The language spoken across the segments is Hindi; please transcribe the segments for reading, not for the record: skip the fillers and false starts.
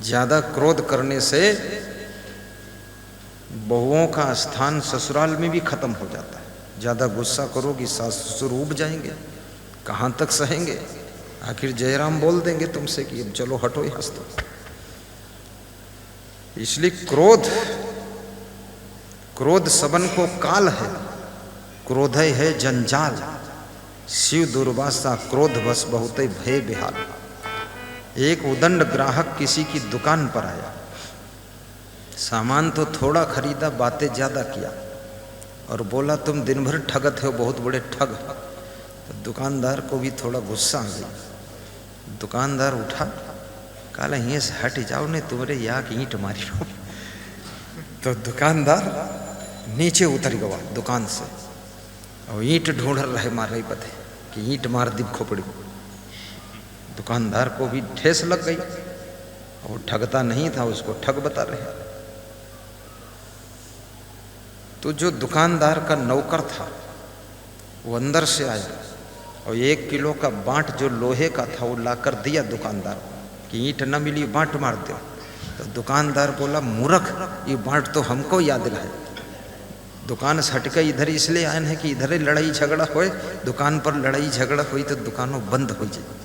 ज्यादा क्रोध करने से बहुओं का स्थान ससुराल में भी खत्म हो जाता है। ज्यादा गुस्सा करोगी सास ससुर ऊब जाएंगे, कहाँ तक सहेंगे, आखिर जयराम बोल देंगे तुमसे कि अब चलो हटो यहां से। इसलिए क्रोध सबन को काल है, क्रोधय है जंजाल। शिव दुर्वासा क्रोध बस बहुत भय बेहाल। एक उदंड ग्राहक किसी की दुकान पर आया, सामान तो थोड़ा खरीदा, बातें ज्यादा किया और बोला तुम दिन भर ठगत हो, बहुत बड़े ठग। तो दुकानदार को भी थोड़ा गुस्सा आ गया। दुकानदार उठा, काला यहीं से हट जाओ, नहीं तुम्हारे यहाँ की ईंट मारी हो। तो दुकानदार नीचे उतर गया दुकान से और ईंट ढूंढ रहे मारे पते कि ईंट मार दी खोपड़ी। दुकानदार को भी ठेस लग गई और ठगता नहीं था, उसको ठग बता रहे। तो जो दुकानदार का नौकर था वो अंदर से आया और 1 किलो का बांट जो लोहे का था वो लाकर दिया दुकानदार को कि ईंट न मिली बांट मार दो। तो दुकानदार बोला मूर्ख, ये बांट तो हमको याद दिलाए। दुकान से हटकर इधर इसलिए आए हैं कि इधर ही लड़ाई झगड़ा होए, दुकान पर लड़ाई झगड़ा हुई तो दुकानों बंद हो जाए।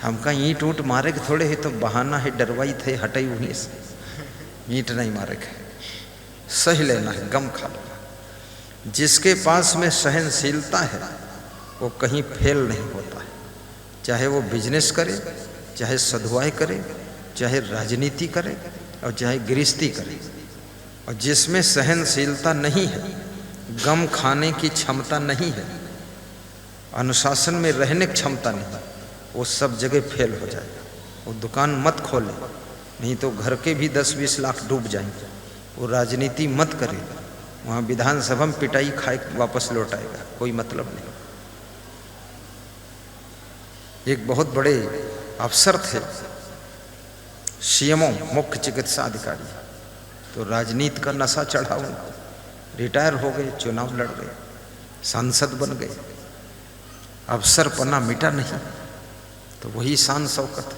हमका ईंट ऊँट मारे के थोड़े है तो बहाना है, डरवाई थे हटाई उन्हीं से, ईंट नहीं मारे के, सह लेना है, गम खा लेना। जिसके पास में सहनशीलता है वो कहीं फेल नहीं होता है, चाहे वो बिजनेस करे, चाहे सधुआई करे, चाहे राजनीति करे और चाहे गृहस्थी करे। और जिसमें सहनशीलता नहीं है, गम खाने की क्षमता नहीं है, अनुशासन में रहने की क्षमता नहीं, वो सब जगह फेल हो जाएगा। वो दुकान मत खोले, नहीं तो घर के भी 10-20 लाख डूब जाएंगे। वो राजनीति मत करे, वहाँ विधानसभा में पिटाई खाए वापस लौट आएगा, कोई मतलब नहीं। एक बहुत बड़े अफसर थे, सीएमओ मुख्य चिकित्सा अधिकारी, तो राजनीति का नशा चढ़ा उनको, रिटायर हो गए, चुनाव लड़ गए, सांसद बन गए, अफसर पना मिटा नहीं, तो वही शान शौकत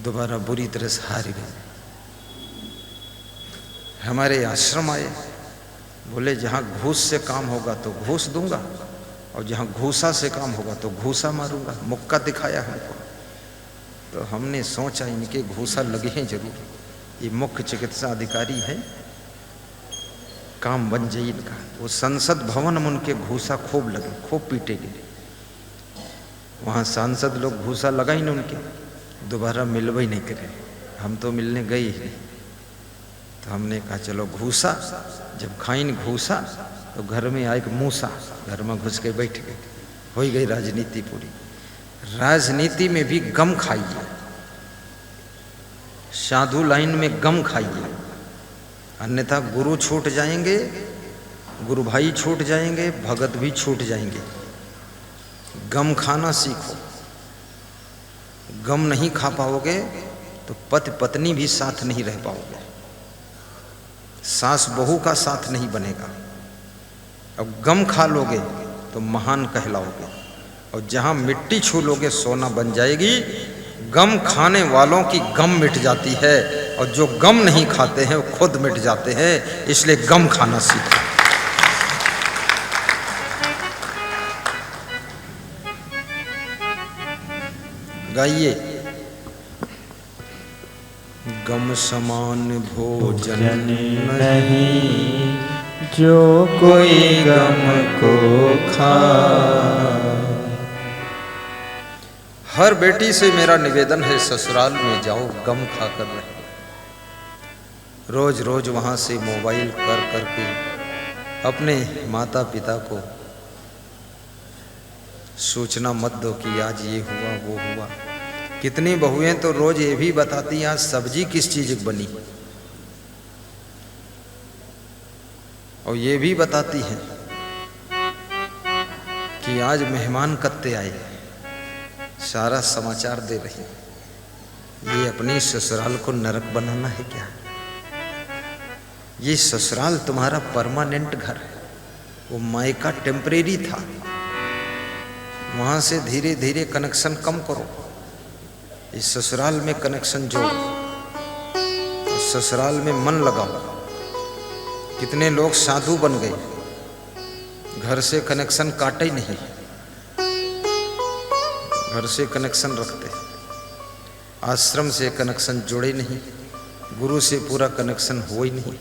दोबारा बुरी तरह से हार गए। हमारे आश्रम आए, बोले जहाँ घूस से काम होगा तो घूस दूंगा और जहाँ घूसा से काम होगा तो घूसा मारूंगा, मुक्का दिखाया हमको। तो हमने सोचा इनके घूसा लगे हैं जरूर, ये मुख्य चिकित्सा अधिकारी है, काम बन जाए इनका। वो संसद भवन में उनके घूसा खूब लगे, खूब पीटे गए। वहाँ सांसद लोग घूसा लगा ही नहीं उनके, दोबारा मिलवा ही नहीं करे, हम तो मिलने गए ही नहीं। तो हमने कहा चलो घूसा, जब खाइन घूसा तो घर में आए मूसा, घर में घुस के बैठ गए, हो ही गई राजनीति पूरी। राजनीति में भी गम खाइए, साधु लाइन में गम खाइए, अन्यथा गुरु छूट जाएंगे, गुरु भाई छूट जाएंगे, भगत भी छूट जाएंगे। गम खाना सीखो, गम नहीं खा पाओगे तो पति पत्नी भी साथ नहीं रह पाओगे, सास बहू का साथ नहीं बनेगा। अब गम खा लोगे तो महान कहलाओगे, और जहां मिट्टी छू लोगे सोना बन जाएगी। गम खाने वालों की गम मिट जाती है और जो गम नहीं खाते हैं वो खुद मिट जाते हैं। इसलिए गम खाना सीखो। गाइए, गम समान भोजन नहीं जो कोई गम को खा। हर बेटी से मेरा निवेदन है, ससुराल में जाओ गम खा कर रहे। रोज रोज वहाँ से मोबाइल कर करके अपने माता पिता को सूचना मत दो कि आज ये हुआ वो हुआ। कितनी बहुएं तो रोज ये भी बताती हैं आज सब्जी किस चीज की बनी, और ये भी बताती हैं कि आज मेहमान कत्ते आए, सारा समाचार दे रही। ये अपनी ससुराल को नरक बनाना है क्या? ये ससुराल तुम्हारा परमानेंट घर है, वो मायका टेम्परेरी था। वहां से धीरे धीरे कनेक्शन कम करो, इस ससुराल में कनेक्शन जोड़ो। ससुराल में मन लगाओ। कितने लोग साधु बन गए, घर से कनेक्शन काटे ही नहीं, घर से कनेक्शन रखते, आश्रम से कनेक्शन जोड़े नहीं, गुरु से पूरा कनेक्शन हो ही नहीं।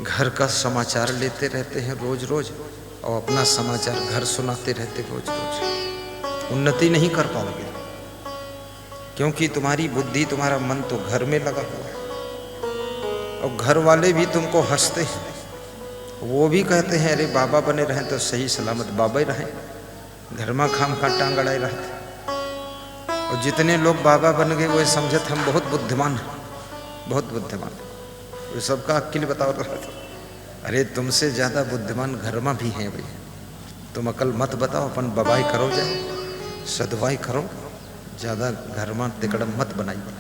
घर का समाचार लेते रहते हैं रोज रोज और अपना समाचार घर सुनाते रहते रोज रोज। उन्नति नहीं कर पाओगे, क्योंकि तुम्हारी बुद्धि, तुम्हारा मन तो घर में लगा हुआ है। और घर वाले भी तुमको हंसते हैं, वो भी कहते हैं अरे बाबा बने रहें तो सही सलामत बाबा ही रहें, घर में खाम खा टांग अड़ाए रहते। और जितने लोग बाबा बन गए वो समझते हम बहुत बुद्धिमान हैं, बहुत बुद्धिमान। वो सबका अक्ल बताओ तो अरे तुमसे ज़्यादा बुद्धिमान घर में भी हैं भाई। तुम अकल मत बताओ, अपन बबाई करो, जाए सदवाई करो, ज़्यादा घर में तिकड़म मत बनाइए।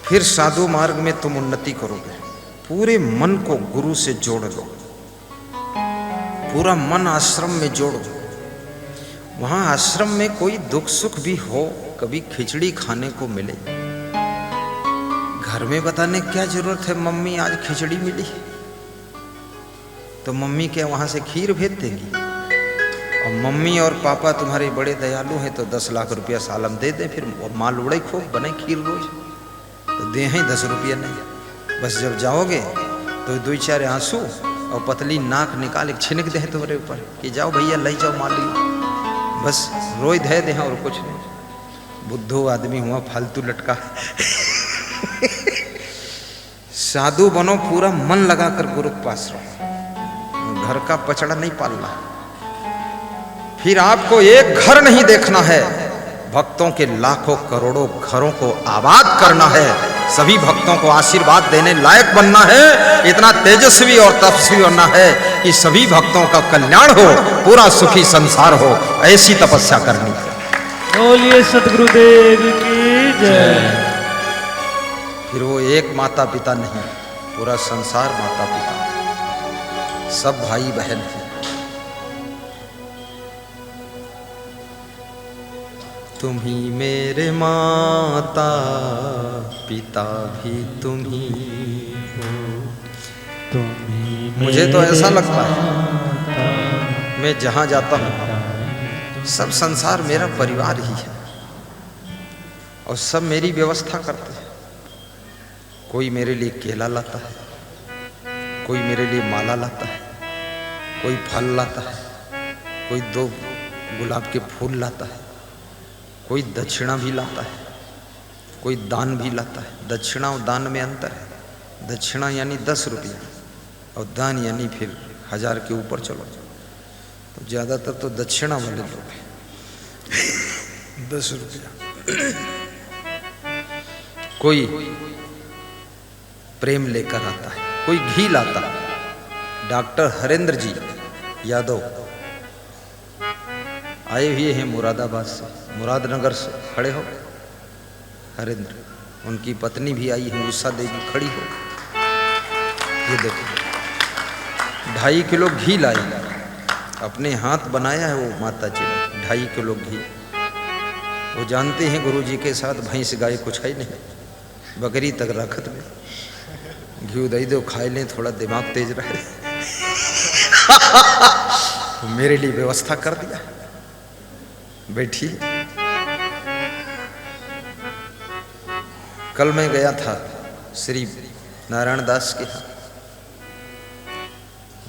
फिर साधु मार्ग में तुम उन्नति करोगे। पूरे मन को गुरु से जोड़ लो, पूरा मन आश्रम में जोड़ो। वहां आश्रम में कोई दुख सुख भी हो, कभी खिचड़ी खाने को मिले, घर में बताने क्या जरूरत है मम्मी आज खिचड़ी मिली, तो मम्मी क्या वहां से खीर भेज देंगी। और मम्मी और पापा तुम्हारे बड़े दयालु हैं तो 10 लाख रुपया सालम दे दे, फिर माल उड़े खूब बने खीर रोज, तो दे हैं 10 रुपया नहीं। बस जब जाओगे तो 2-4 आंसू और पतली नाक निकाल एक छिनक दे तुम्हारे ऊपर कि जाओ भैया ले जाओ माल लियो, बस रोई धे दे और कुछ नहीं। बुद्धू आदमी हुआ फालतू लटका। साधु बनो, पूरा मन लगाकर गुरु के पास रहो, घर का पचड़ा नहीं पालना। फिर आपको एक घर नहीं देखना है, भक्तों के लाखों करोड़ों घरों को आबाद करना है, सभी भक्तों को आशीर्वाद देने लायक बनना है, इतना तेजस्वी और तपस्वी बनना है कि सभी भक्तों का कल्याण हो, पूरा सुखी संसार हो, ऐसी तपस्या करनी है। बोलिए सद्गुरुदेव की जय। फिर वो एक माता पिता नहीं, पूरा संसार माता पिता, सब भाई बहन हैं। तुम ही मेरे माता पिता भी तुम ही हो। तुम ही मुझे तो ऐसा लगता है मैं जहाँ जाता हूँ सब संसार मेरा परिवार ही है और सब मेरी व्यवस्था करते हैं। कोई मेरे लिए केला लाता है, कोई मेरे लिए माला लाता है, कोई फल लाता है, कोई 2 गुलाब के फूल लाता है, कोई दक्षिणा भी लाता है, कोई दान भी लाता है। दक्षिणा और दान में अंतर है। दक्षिणा यानी 10 रुपया और दान यानी फिर 1000 के ऊपर चलो, तो ज़्यादातर तो दक्षिणा वाले लोग हैं। 10 रुपया। कोई प्रेम लेकर आता है, कोई घी लाता है। डॉक्टर हरेंद्र जी यादव आए हुए हैं मुरादाबाद से, मुरादनगर से, खड़े हो। हरेंद्र, उनकी पत्नी भी आई है, उषा देवी, खड़ी हो। ये देखो 2.5 किलो घी लाई, अपने हाथ बनाया है वो माता जी ने, 2.5 किलो घी। वो जानते हैं गुरु जी के साथ भैंस गाय कुछ है नहीं, बकरी तक रखत में घी दही दो, खाए लें, थोड़ा दिमाग तेज रहे। तो मेरे लिए व्यवस्था कर दिया, बैठी। कल मैं गया था श्री नारायण दास के यहाँ,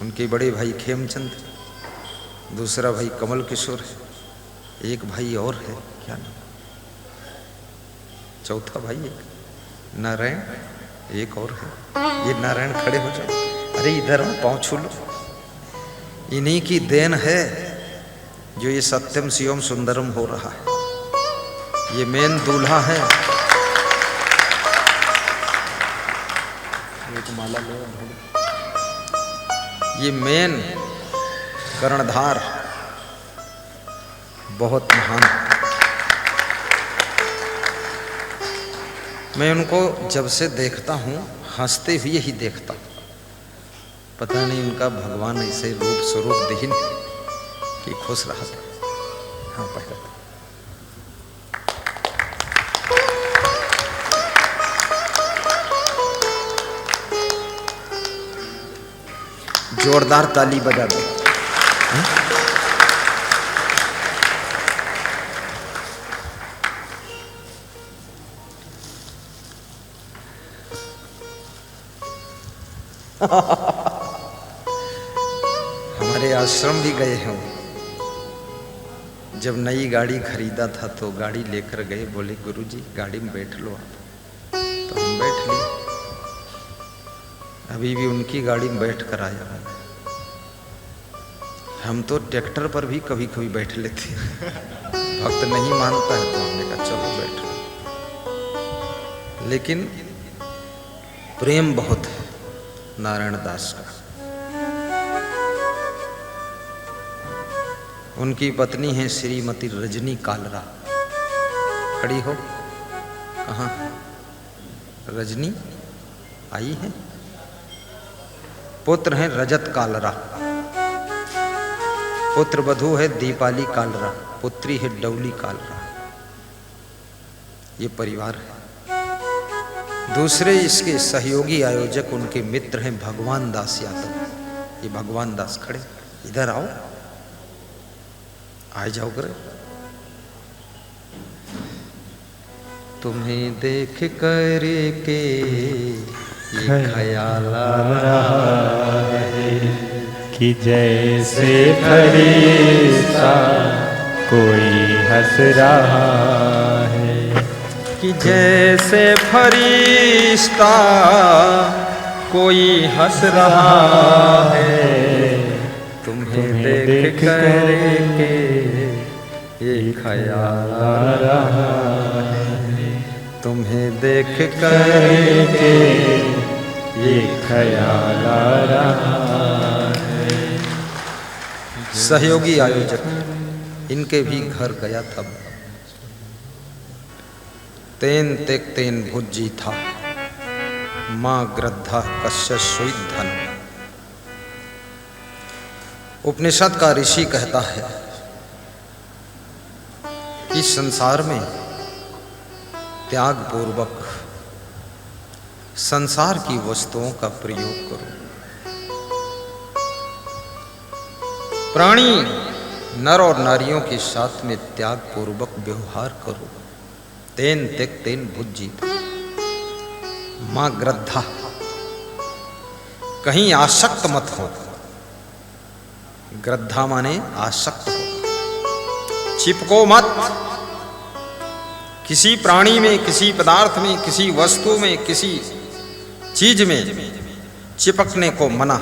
उनके बड़े भाई खेमचंद, दूसरा भाई कमल किशोर है, एक भाई और है, क्या नाम, चौथा भाई एक नारायण, एक और है। ये नारायण खड़े हो जाओ, अरे इधर पाँव छू लो। इन्हीं की देन है जो ये सत्यम शिवम सुंदरम हो रहा है। ये मेन दूल्हा है। एक माला लो। ये मेन कर्णधार बहुत महान। मैं उनको जब से देखता हूँ हंसते हुए ही देखता हूँ। पता नहीं उनका भगवान ऐसे रूप स्वरूप दीन कि खुश रहा था। हाँ पहले जोरदार ताली बजा दो। हमारे आश्रम भी गए हैं। जब नई गाड़ी खरीदा था तो गाड़ी लेकर गए, बोले गुरुजी गाड़ी में बैठ लो आप, तो हम बैठ लिए। अभी भी उनकी गाड़ी में बैठ कर आया हूं। हम तो ट्रैक्टर पर भी कभी कभी बैठ लेते हैं। भक्त नहीं मानता है तो हमने कहा चलो बैठो। लेकिन प्रेम बहुत है नारायण दास का। उनकी पत्नी है श्रीमती रजनी कालरा। खड़ी हो, कहाँ रजनी आई है? पुत्र है रजत कालरा, पुत्र वधू है दीपाली कालरा, पुत्री है डौली कालरा। ये परिवार है। दूसरे इसके सहयोगी आयोजक उनके मित्र हैं भगवान दास यादव। ये भगवान दास खड़े, इधर आओ, आ जाओ करे। तुम्हें देख कर के ये ख्याल आ रहा है कि जैसे फरिश्ता कोई हंस रहा है, कि जैसे फरिश्ता कोई हंस रहा है। तुम्हें देख कर के ये ख्याल आ रहा है, तुम्हें देख कर के ये ख्याल आ रहा है। सहयोगी आयोजक इनके भी घर गया था। तेन तेक तेन भुज्जी था, मां ग्रद्धा कश्य सुई धन। उपनिषद का ऋषि कहता है कि संसार में त्याग पूर्वक संसार की वस्तुओं का प्रयोग करो। प्राणी नर और नारियों के साथ में त्याग पूर्वक व्यवहार करो। तेन तेक तेन भुज्जी मां ग्रद्धा, कहीं आसक्त मत हो। ग्रद्धा माने आसक्त हो, चिपको मत। किसी प्राणी में, किसी पदार्थ में, किसी वस्तु में, किसी चीज में चिपकने को मना।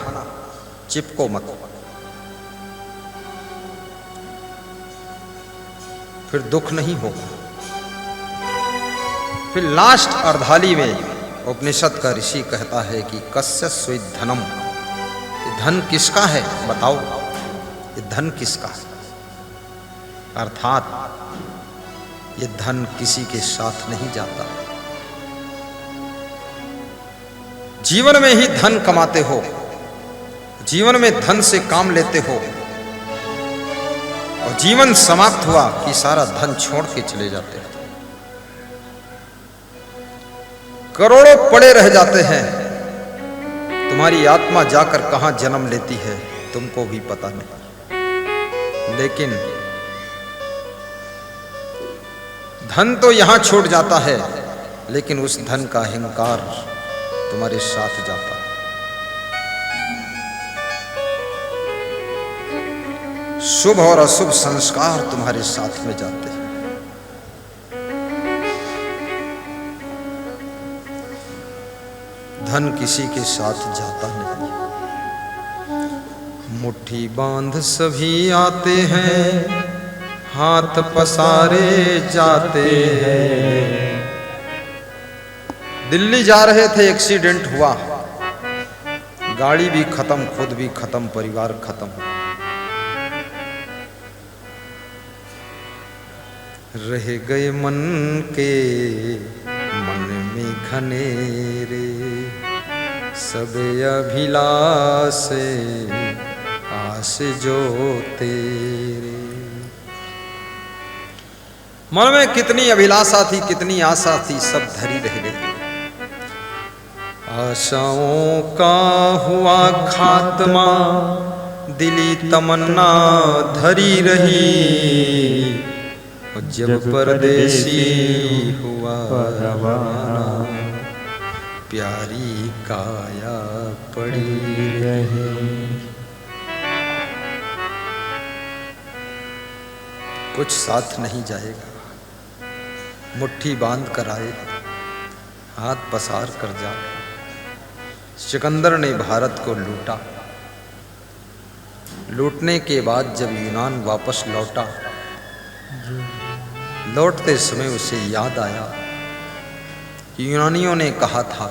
चिपको मत, फिर दुख नहीं होगा। फिर लास्ट अर्धाली में उपनिषद का ऋषि कहता है कि कस्य स्वी धनम, ये धन किसका है बताओ, ये धन किसका है? अर्थात ये धन किसी के साथ नहीं जाता। जीवन में ही धन कमाते हो, जीवन में धन से काम लेते हो, और जीवन समाप्त हुआ कि सारा धन छोड़ के चले जाते हैं। करोड़ों पड़े रह जाते हैं। तुम्हारी आत्मा जाकर कहां जन्म लेती है तुमको भी पता नहीं। लेकिन धन तो यहां छूट जाता है, लेकिन उस धन का अहंकार तुम्हारे साथ जाता है। शुभ और अशुभ संस्कार तुम्हारे साथ में जाते हैं। धन किसी के साथ जाता नहीं। मुट्ठी बांध सभी आते हैं, हाथ पसारे जाते हैं। दिल्ली जा रहे थे, एक्सीडेंट हुआ, गाड़ी भी खत्म, खुद भी खत्म, परिवार खत्म। रह गए मन के मन में घनेरे, सब अभिलाष आस जो तेरे। मन में कितनी अभिलाषा थी, कितनी आशा थी, सब धरी रह गई। आशाओं का हुआ खात्मा, दिली तमन्ना धरी रही, और जब परदेसी हुआ रवाना, प्यारी काया पड़ी रही। कुछ साथ नहीं जाएगा, मुट्ठी बांध कर आए, हाथ पसार कर जा। सिकंदर ने भारत को लूटा। लूटने के बाद जब यूनान वापस लौटा, लौटते समय उसे याद आया कि यूनानियों ने कहा था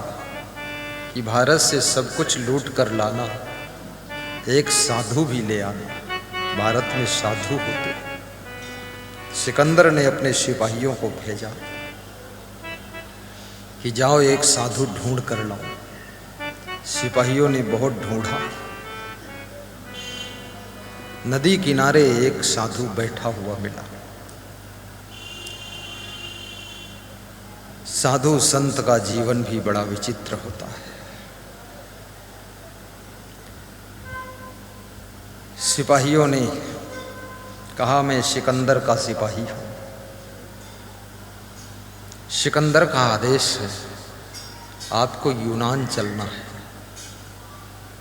कि भारत से सब कुछ लूट कर लाना, एक साधु भी ले आना। भारत में साधु होते। सिकंदर ने अपने सिपाहियों को भेजा कि जाओ एक साधु ढूंढ कर लाओ। सिपाहियों ने बहुत ढूंढा। नदी किनारे एक साधु बैठा हुआ मिला। साधु संत का जीवन भी बड़ा विचित्र होता है। सिपाहियों ने कहा, मैं सिकंदर का सिपाही हूं। सिकंदर का आदेश है, आपको यूनान चलना है।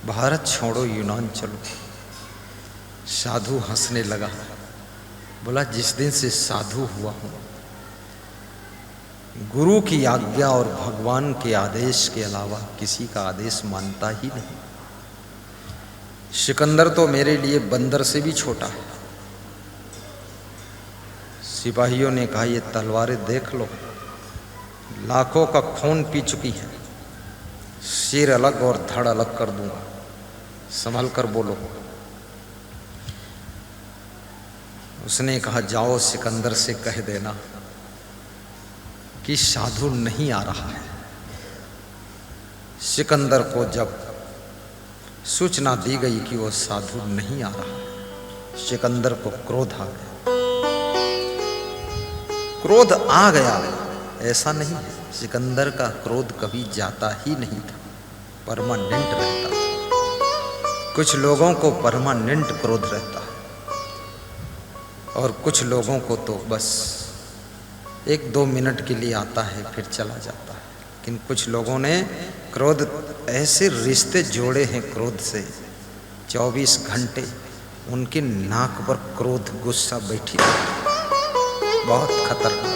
भारत छोड़ो, यूनान चलो। साधु हंसने लगा, बोला, जिस दिन से साधु हुआ हूं, गुरु की आज्ञा और भगवान के आदेश के अलावा किसी का आदेश मानता ही नहीं। सिकंदर तो मेरे लिए बंदर से भी छोटा है। सिपाहियों ने कहा, ये तलवारें देख लो, लाखों का खून पी चुकी है। सिर अलग और धड़ अलग कर दूंगा, संभल कर बोलो। उसने कहा, जाओ सिकंदर से कह देना कि साधु नहीं आ रहा है। सिकंदर को जब सूचना दी गई कि वो साधु नहीं आ रहा है, सिकंदर को क्रोध आ गया। क्रोध आ गया, ऐसा नहीं है। सिकंदर का क्रोध कभी जाता ही नहीं था, परमानेंट रहता था। कुछ लोगों को परमानेंट क्रोध रहता है और कुछ लोगों को तो बस 1-2 मिनट के लिए आता है, फिर चला जाता है। लेकिन कुछ लोगों ने क्रोध, ऐसे रिश्ते जोड़े हैं क्रोध से, 24 घंटे उनकी नाक पर क्रोध, गुस्सा बैठी रहती है। बहुत खतरनाक।